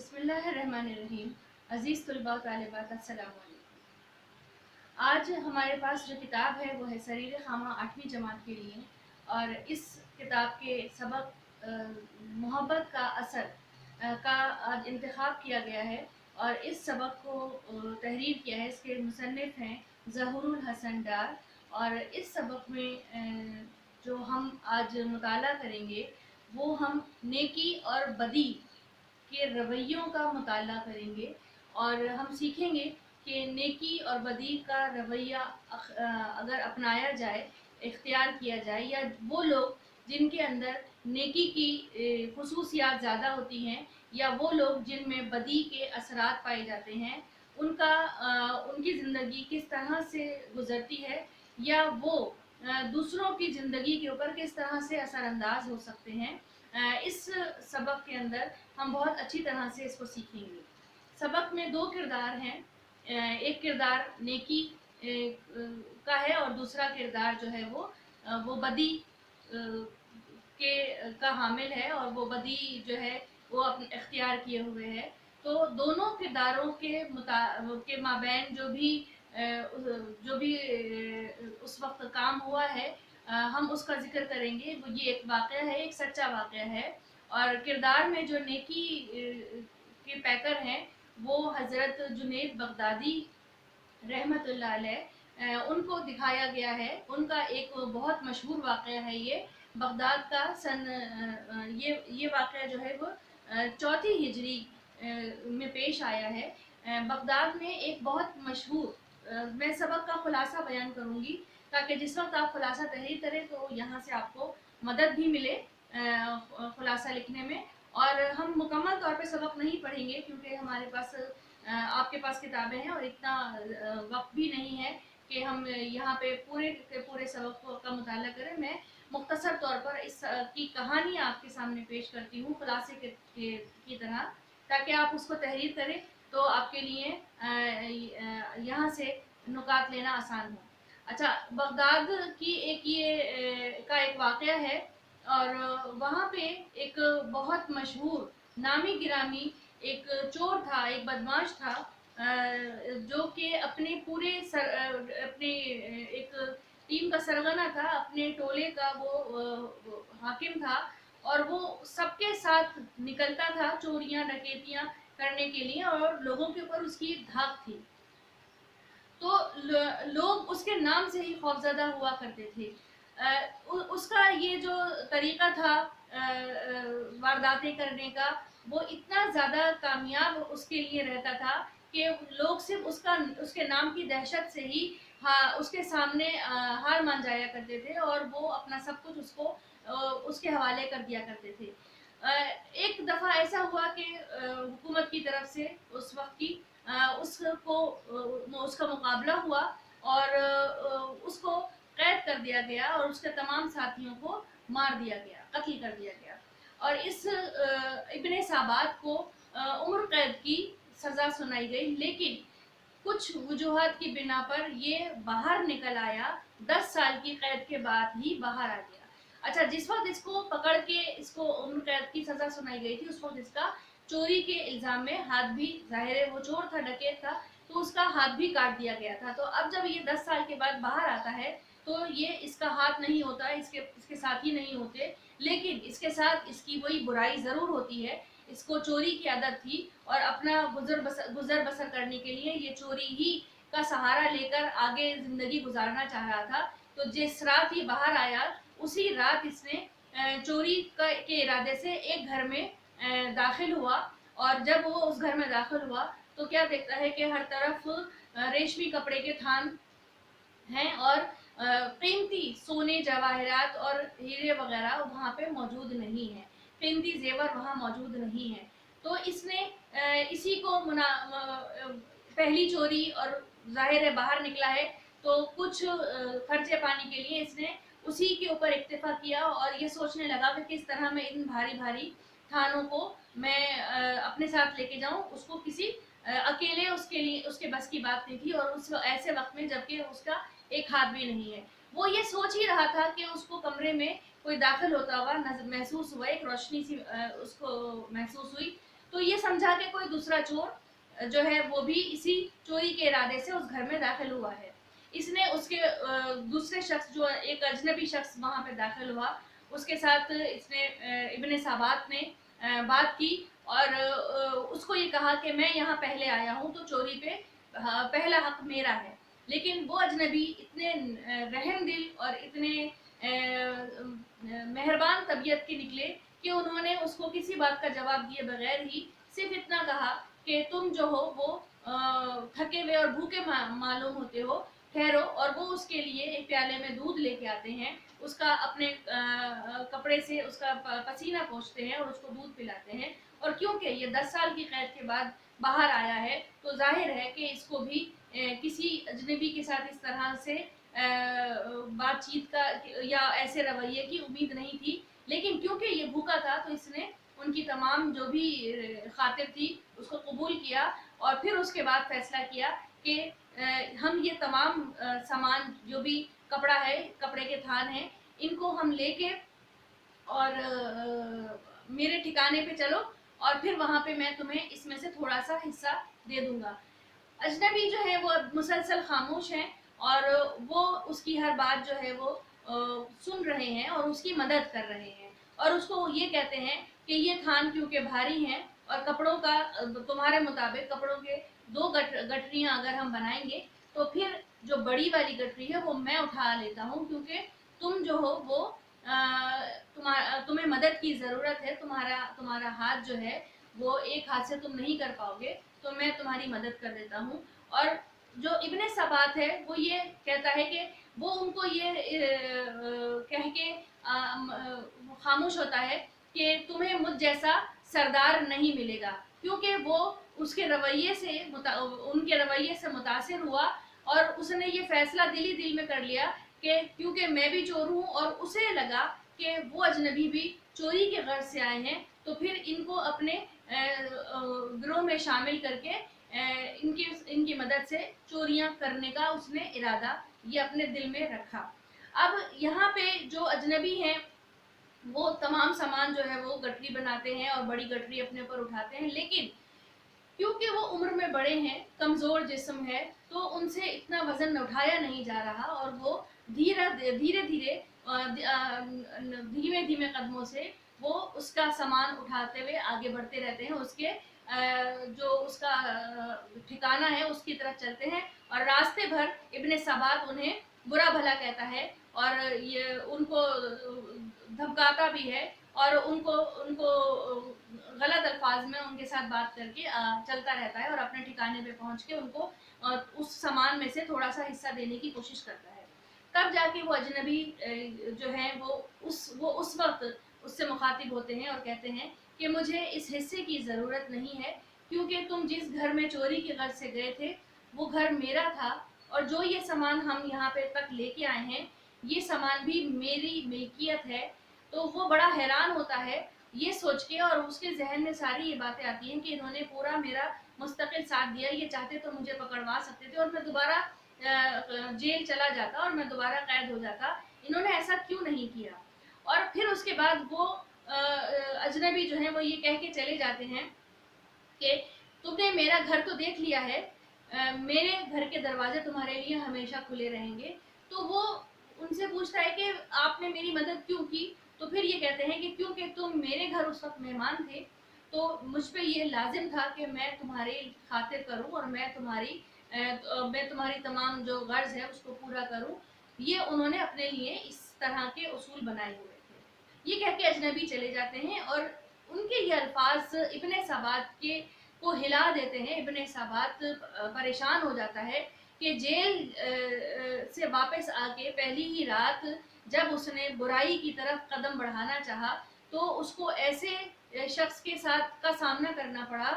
बिस्मिल्लाहिर्रहमानिर्रहीम। अज़ीज़ तलबा तालिबात अस्सलाम वालेकुम। आज हमारे पास जो किताब है वो है सरीर खामा 8वीं जमात के लिए, और इस किताब के सबक मोहब्बत का असर का आज इंतखाब किया गया है। और इस सबक को तहरीर किया है, इसके मुसन्निफ़ हैं ज़हूरुल हसन डार। और इस सबक में जो हम आज मुताला करेंगे वो हम नेकी और बदी के रवैयों का मुताला करेंगे, और हम सीखेंगे कि नेकी और बदी का रवैया अगर अपनाया जाए, इख्तियार किया जाए, या वो लोग जिनके अंदर नेकी की खुसूसियात ज़्यादा होती हैं, या वो लोग जिनमें बदी के असरात पाए जाते हैं, उनकी ज़िंदगी किस तरह से गुज़रती है, या वो दूसरों की ज़िंदगी के ऊपर किस तरह से असरअंदाज हो सकते हैं। इस सबक के अंदर हम बहुत अच्छी तरह से इसको सीखेंगे। सबक में दो किरदार हैं, एक किरदार नेकी का है और दूसरा किरदार जो है वो बदी का हामिल है, और वो बदी जो है वो अपने इख्तियार किए हुए है। तो दोनों किरदारों के माबैन जो भी उस वक्त काम हुआ है, हम उसका जिक्र करेंगे। वो ये एक वाक़या है, एक सच्चा वाक़या है। और किरदार में जो नेकी के पैकर हैं वो हज़रत जुनैद बगदादी रहमतुल्लाह अलैह, उनको दिखाया गया है। उनका एक बहुत मशहूर वाक़या है ये, बगदाद का ये वाक़या जो है वो चौथी हिजरी में पेश आया है। बगदाद में एक बहुत मशहूर, मैं सबक का खुलासा बयान करूँगी ताकि जिस वक्त आप खुलासा तहरीर करें तो यहाँ से आपको मदद भी मिले खुलासा लिखने में। और हम मुकम्मल तौर पे सबक नहीं पढ़ेंगे क्योंकि हमारे पास आपके पास किताबें हैं और इतना वक्त भी नहीं है कि हम यहाँ पे पूरे के पूरे सबक का मुताला करें। मैं मुख्तसर तौर पर इस की कहानी आपके सामने पेश करती हूँ खुलासे की तरह, ताकि आप उसको तहरीर करें तो आपके लिए यहाँ से नुकात लेना आसान हो। अच्छा, बगदाद की एक वाक़या है, और वहाँ पे एक बहुत मशहूर नामी गिरामी एक चोर था, एक बदमाश था, जो कि अपने एक टीम का सरगना था, अपने टोले का वो हाकिम था। और वो सबके साथ निकलता था चोरियां डकैतियां करने के लिए, और लोगों के ऊपर उसकी धाक थी। तो लोग उसके नाम से ही खौफजदा हुआ करते थे। उसका ये जो तरीका था वारदातें करने का, वो इतना ज़्यादा कामयाब उसके लिए रहता था कि लोग सिर्फ उसके नाम की दहशत से ही उसके सामने हार मान जाया करते थे, और वो अपना सब कुछ उसके हवाले कर दिया करते थे। एक दफ़ा ऐसा हुआ कि हुकूमत की तरफ से उस वक्त की उसका मुकाबला हुआ, और उसको कैद कर दिया गया, और उसके तमाम साथियों को मार दिया गया, कत्ल कर दिया गया। और इस इब्ने साबात को उम्र कैद की सज़ा सुनाई गई, लेकिन कुछ वजूहात की बिना पर ये बाहर निकल आया। 10 साल की कैद के बाद ही बाहर आ गया। अच्छा, जिस वक्त इसको पकड़ के इसको उम्र कैद की सज़ा सुनाई गई थी, उस वक्त इसका चोरी के इल्ज़ाम में हाथ भी, ज़ाहिर है वो चोर था, डकैत था, तो उसका हाथ भी काट दिया गया था। तो अब जब ये 10 साल के बाद बाहर आता है तो ये इसका हाथ नहीं होता, इसके साथ ही नहीं होते, लेकिन इसके साथ इसकी वही बुराई ज़रूर होती है। इसको चोरी की आदत थी, और अपना गुजर बसर करने के लिए ये चोरी ही का सहारा लेकर आगे ज़िंदगी गुजारना चाह रहा था। तो जिस रात ये बाहर आया, उसी रात इसने चोरी के इरादे से एक घर में दाखिल हुआ। और जब वो उस घर में दाखिल हुआ तो क्या देखता है कि हर तरफ रेशमी कपड़े के थान हैं, और कीमती सोने जवाहरात और हीरे वगैरह वहाँ पे मौजूद नहीं है, कीमती जेवर वहाँ मौजूद नहीं है। तो इसने इसी को पहली चोरी, और जाहिर है बाहर निकला है तो कुछ खर्चे पाने के लिए इसने उसी के ऊपर इक्तिफा किया, और ये सोचने लगा कि किस तरह मैं इन भारी भारी थानों को मैं अपने साथ लेके जाऊं। उसको किसी अकेले उसके बस की बात नहीं थी, और उस ऐसे वक्त में जबकि उसका एक हाथ भी नहीं है। वो ये सोच ही रहा था कि उसको कमरे में कोई दाखिल होता हुआ महसूस हुआ, एक रोशनी सी उसको महसूस हुई। तो ये समझा कि कोई दूसरा चोर जो है वो भी इसी चोरी के इरादे से उस घर में दाखिल हुआ है। इसने उसके दूसरे शख्स, जो एक अजनबी शख्स वहाँ पे दाखिल हुआ, उसके साथ इसने इब्ने साबात ने बात की और उसको ये कहा कि मैं यहाँ पहले आया हूँ तो चोरी पे पहला हक मेरा है। लेकिन वो अजनबी इतने रहम दिल और इतने मेहरबान तबीयत के निकले कि उन्होंने उसको किसी बात का जवाब दिए बगैर ही सिर्फ इतना कहा कि तुम जो हो वो थके हुए और भूखे मालूम होते हो, ठहरो। और वो उसके लिए एक प्याले में दूध लेके आते हैं, उसका अपने कपड़े से उसका पसीना पोंछते हैं और उसको दूध पिलाते हैं। और क्योंकि ये 10 साल की कैद के बाद बाहर आया है तो जाहिर है कि इसको भी किसी अजनबी के साथ इस तरह से बातचीत का या ऐसे रवैये की उम्मीद नहीं थी। लेकिन क्योंकि ये भूखा था तो इसने उनकी तमाम जो भी खातिर थी उसको कबूल किया और फिर उसके बाद फैसला किया कि हम ये तमाम सामान जो भी कपड़ा है, कपड़े के थान हैं, इनको हम लेके और मेरे ठिकाने पे चलो और फिर वहाँ पे मैं तुम्हें इसमें से थोड़ा सा हिस्सा दे दूंगा। अजनबी जो है वो मुसलसल खामोश हैं और वो उसकी हर बात जो है वो सुन रहे हैं और उसकी मदद कर रहे हैं और उसको ये कहते हैं कि ये थान क्योंकि भारी हैं और कपड़ों का तुम्हारे मुताबिक कपड़ों के 2 गठरियाँ अगर हम बनाएंगे तो फिर जो बड़ी वाली गठरी है वो मैं उठा लेता हूँ, क्योंकि तुम जो हो वो तुम्हें मदद की ज़रूरत है, तुम्हारा हाथ जो है वो एक हाथ से तुम नहीं कर पाओगे, तो मैं तुम्हारी मदद कर देता हूँ। और जो इब्ने सबात है वो ये कहता है कि वो उनको ये कह के खामोश होता है कि तुम्हें मुझ जैसा सरदार नहीं मिलेगा, क्योंकि वो उसके रवैये से उनके रवैये से मुतासिर हुआ और उसने ये फैसला दिल ही दिल में कर लिया कि क्योंकि मैं भी चोर हूँ और उसे लगा कि वो अजनबी भी चोरी के गर्ज से आए हैं तो फिर इनको अपने गिरोह में शामिल करके इनकी मदद से चोरियां करने का उसने इरादा ये अपने दिल में रखा। अब यहाँ पे जो अजनबी हैं वो तमाम सामान जो है वो गठरी बनाते हैं और बड़ी गठरी अपने ऊपर उठाते हैं, लेकिन क्योंकि वो उम्र में बड़े हैं, कमज़ोर जिस्म है, तो उनसे इतना वज़न उठाया नहीं जा रहा और वो धीरे धीरे धीमे धीमे कदमों से वो उसका सामान उठाते हुए आगे बढ़ते रहते हैं, उसके जो उसका ठिकाना है उसकी तरफ चलते हैं। और रास्ते भर इब्ने सबात उन्हें बुरा भला कहता है और ये उनको धमकाता भी है और उनको गलत अल्फाज में उनके साथ बात करके चलता रहता है और अपने ठिकाने पे पहुंच के उनको उस सामान में से थोड़ा सा हिस्सा देने की कोशिश करता है। तब जाके वो अजनबी जो है वो उस वक्त उससे मुखातिब होते हैं और कहते हैं कि मुझे इस हिस्से की ज़रूरत नहीं है, क्योंकि तुम जिस घर में चोरी के गर्ज से गए थे वो घर मेरा था और जो ये सामान हम यहाँ पे तक लेके आए हैं ये सामान भी मेरी मिल्कियत है। तो वो बड़ा हैरान होता है ये सोच के और उसके जहन में सारी ये बातें आती हैं कि इन्होंने पूरा मेरा मुस्तकिल साथ दिया, ये चाहते तो मुझे पकड़वा सकते थे और मैं दोबारा जेल चला जाता और मैं दोबारा कैद हो जाता, इन्होंने ऐसा क्यों नहीं किया। और फिर उसके बाद वो अजनबी जो है वो ये कह के चले जाते हैं कि तुमने मेरा घर तो देख लिया है, मेरे घर के दरवाजे तुम्हारे लिए हमेशा खुले रहेंगे। तो वो उनसे पूछता है कि आपने मेरी मदद क्यों की, तो फिर ये कहते हैं कि क्योंकि तुम मेरे घर उस वक्त मेहमान थे तो मुझ पे ये लाजिम था कि मैं तुम्हारी खातिर करूं और मैं तुम्हारी तमाम जो गर्ज है उसको पूरा करूं। ये उन्होंने अपने लिए इस तरह के उसूल बनाए हुए थे। ये कह के अजनबी चले जाते हैं और उनके ये अल्फाज इब्ने सबात के को हिला देते हैं। इब्ने सबात परेशान हो जाता है कि जेल से वापस आके पहली ही रात जब उसने बुराई की तरफ कदम बढ़ाना चाहा तो उसको ऐसे शख्स के साथ का सामना करना पड़ा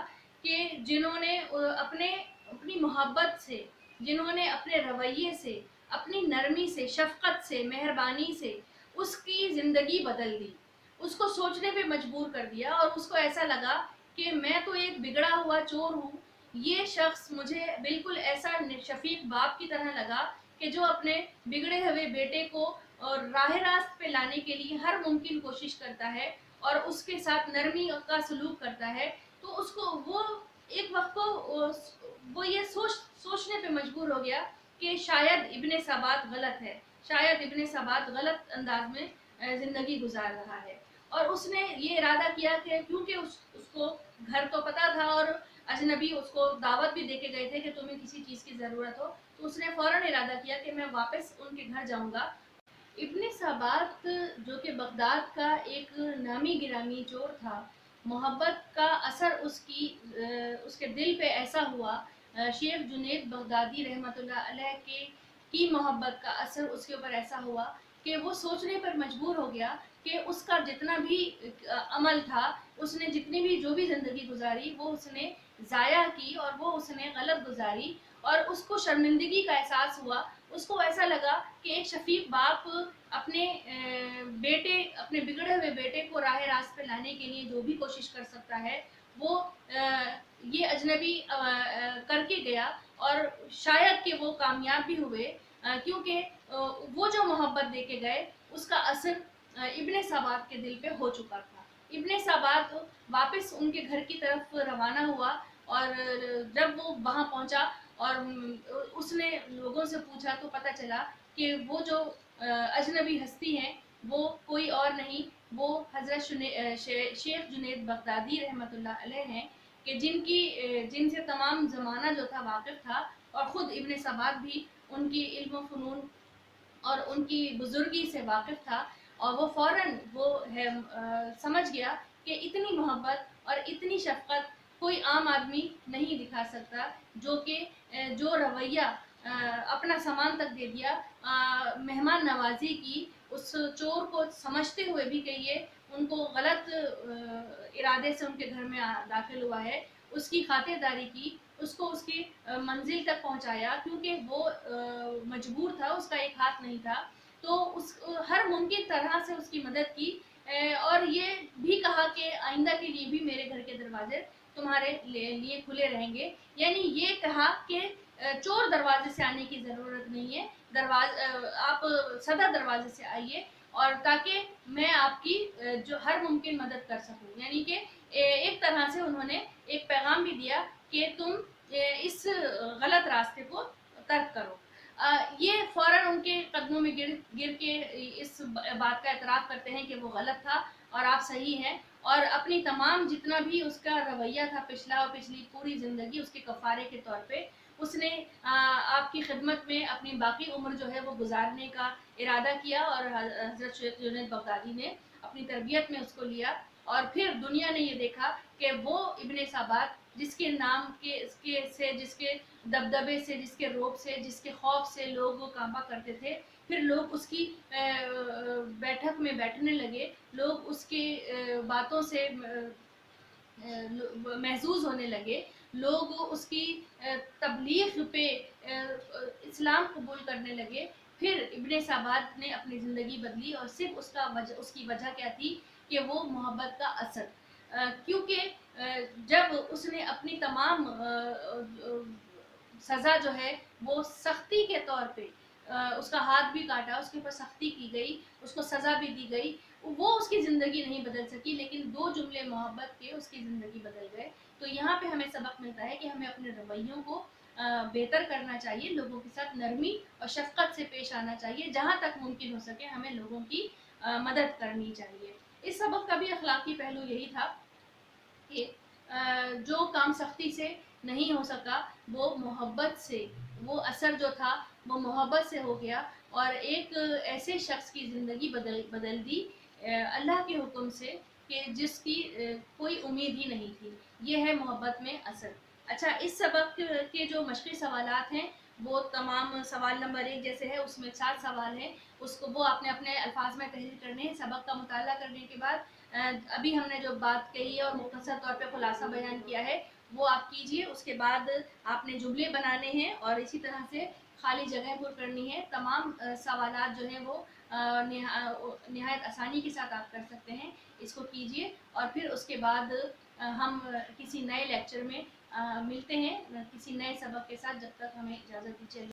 कि जिन्होंने अपनी मोहब्बत से, जिन्होंने अपने रवैये से, अपनी नरमी से, शफकत से, मेहरबानी से उसकी ज़िंदगी बदल दी, उसको सोचने पे मजबूर कर दिया और उसको ऐसा लगा कि मैं तो एक बिगड़ा हुआ चोर हूँ, ये शख्स मुझे बिल्कुल ऐसा शफीक बाप की तरह लगा कि जो अपने बिगड़े हुए बेटे को और राह रास्त पे लाने के लिए हर मुमकिन कोशिश करता है और उसके साथ नरमी का सलूक करता है। تو اس کو وہ ایک وقت کو وہ یہ سوچنے پہ مجبور ہو گیا کہ شاید ابن ثبات غلط ہے، شاید ابن ثبات غلط انداز میں زندگی گزار رہا ہے، اور اس نے یہ ارادہ کیا کہ کیونکہ اس کو گھر تو پتہ تھا اور اجنبی اس کو دعوت بھی دے کے گئے تھے کہ تمہیں کسی چیز کی ضرورت ہو، تو اس نے فوراً ارادہ کیا کہ میں واپس ان کے گھر جاؤں گا۔ ابن ثبات جو کہ بغداد کا ایک نامی گرامی چور تھا، محبت کا اثر اس کے دل پہ ایسا ہوا، شیخ جنید بغدادی رحمۃ اللہ علیہ کی محبت کا اثر اس کے اوپر ایسا ہوا کہ وہ سوچنے پر مجبور ہو گیا کہ اس کا جتنا بھی عمل تھا، اس نے جتنی بھی جو بھی زندگی گزاری وہ اس نے ضائع کی اور وہ اس نے غلط گزاری، اور اس کو شرمندگی کا احساس ہوا۔ اس کو ایسا لگا کہ ایک شفیق باپ اپنے اپنے بگڑے ہوئے بیٹے کو راہ راست پہ لانے کے لیے جو بھی کوشش کر سکتا ہے وہ یہ اجنبی کر کے گیا، اور شاید کہ وہ کامیاب بھی ہوئے، کیونکہ وہ جو محبت دے کے گئے اس کا اثر ابن ثبات کے دل پہ ہو چکا تھا۔ ابن ثبات واپس ان کے گھر کی طرف روانہ ہوا، اور جب وہ وہاں پہنچا اور اس نے لوگوں سے پوچھا تو پتہ چلا کہ وہ جو اجنبی ہستی ہیں وہ کوئی اور نہیں، وہ حضرت شیخ جنید بغدادی رحمۃ اللہ علیہ ہیں، کہ جن سے تمام زمانہ جو تھا واقف تھا، اور خود ابن ثبات بھی ان کی علم و فنون اور ان کی بزرگی سے واقف تھا، اور وہ فوراً سمجھ گیا کہ اتنی محبت اور اتنی شفقت کوئی عام آدمی نہیں دکھا سکتا، جو رویہ اپنا سامان تک دے دیا، مہمان نوازی کی، اس چور کو سمجھتے ہوئے بھی کہ یہ ان کو غلط ارادے سے ان کے گھر میں داخل ہوا ہے، اس کی خاطرداری کی، اس کو اس کی منزل تک پہنچایا، کیونکہ وہ مجبور تھا، اس کا ایک ہاتھ نہیں تھا، تو ہر ممکن طرح سے اس کی مدد کی، اور یہ بھی کہا کہ آئندہ کے لیے بھی میرے گھر کے دروازے تمہارے لیے کھلے رہیں گے، یعنی یہ کہا کہ چور دروازے سے آنے کی ضرورت نہیں ہے، آپ صدا دروازے سے آئیے، اور تاکہ میں آپ کی جو ہر ممکن مدد کر سکوں، یعنی کہ ایک طرح سے انہوں نے ایک پیغام بھی دیا کہ تم اس غلط راستے کو ترک کرو۔ یہ فوراً ان کے قدموں میں گر کے اس بات کا اعتراف کرتے ہیں کہ وہ غلط تھا اور آپ صحیح ہیں، اور اپنی تمام جتنا بھی اس کا رویہ تھا پچھلا اور پچھلی پوری زندگی اس کے کفارے کے طور پہ اس نے آپ کی خدمت میں اپنی باقی عمر جو ہے وہ گزارنے کا ارادہ کیا، اور حضرت شیخ جنید بغدادی نے اپنی تربیت میں اس کو لیا، اور پھر دنیا نے یہ دیکھا کہ وہ ابن ثبات جس کے نام سے، جس کے دبدبے سے، جس کے روب سے، جس کے خوف سے لوگ کانپا کرتے تھے، پھر لوگ اس کی بیٹھک میں بیٹھنے لگے، لوگ اس کے باتوں سے محظوظ ہونے لگے، لوگ اس کی تبلیغ پہ اسلام قبول کرنے لگے۔ پھر ابن ثبات نے اپنی زندگی بدلی، اور صرف اس کی وجہ کیا تھی کہ وہ محبت کا اثر، کیونکہ جب اس نے اپنی تمام سزا جو ہے وہ سختی کے طور پہ، اس کا ہاتھ بھی کاٹا، اس کے اوپر سختی کی گئی، اس کو سزا بھی دی گئی، وہ اس کی زندگی نہیں بدل سکی، لیکن 2 جملے محبت کے اس کی زندگی بدل گئے۔ تو یہاں پہ ہمیں سبق ملتا ہے کہ ہمیں اپنے رویوں کو بہتر کرنا چاہیے، لوگوں کے ساتھ نرمی اور شفقت سے پیش آنا چاہیے، جہاں تک ممکن ہو سکے ہمیں لوگوں کی مدد کرنی چاہیے۔ اس سبق کا بھی اخلاقی پہلو یہی تھا کہ جو کام سختی سے نہیں ہو سکا وہ محبت سے، وہ اثر جو تھا وہ محبت سے ہو گیا، اور ایک ایسے شخص کی زندگی بدل دی اللہ کے حکم سے کہ جس کی کوئی امید ہی نہیں تھی۔ یہ ہے محبت میں اثر۔ اچھا، اس سبق کے جو مشقی سوالات ہیں وہ تمام سوال نمبر 1 جیسے ہے، اس میں 4 سوال ہیں، وہ آپ نے اپنے الفاظ میں تحریر کرنے ہیں۔ سبق کا مطالعہ کرنے کے بعد ابھی ہم نے جو بات کہی ہے اور مختصر طور پہ خلاصہ بیان کیا ہے وہ آپ کیجئے، اس کے بعد آپ نے جملے بنانے ہیں اور اسی طرح سے خالی جگہ پر کرنی ہے۔ تمام سوالات جو ہیں وہ نہایت آسانی کے ساتھ آپ کر سکتے ہیں، اس کو کیجئے، اور پھر اس کے بعد ہم کسی نئے لیکچر میں ملتے ہیں کسی نئے سبق کے ساتھ، جب تک ہمیں اجازت دیجیے۔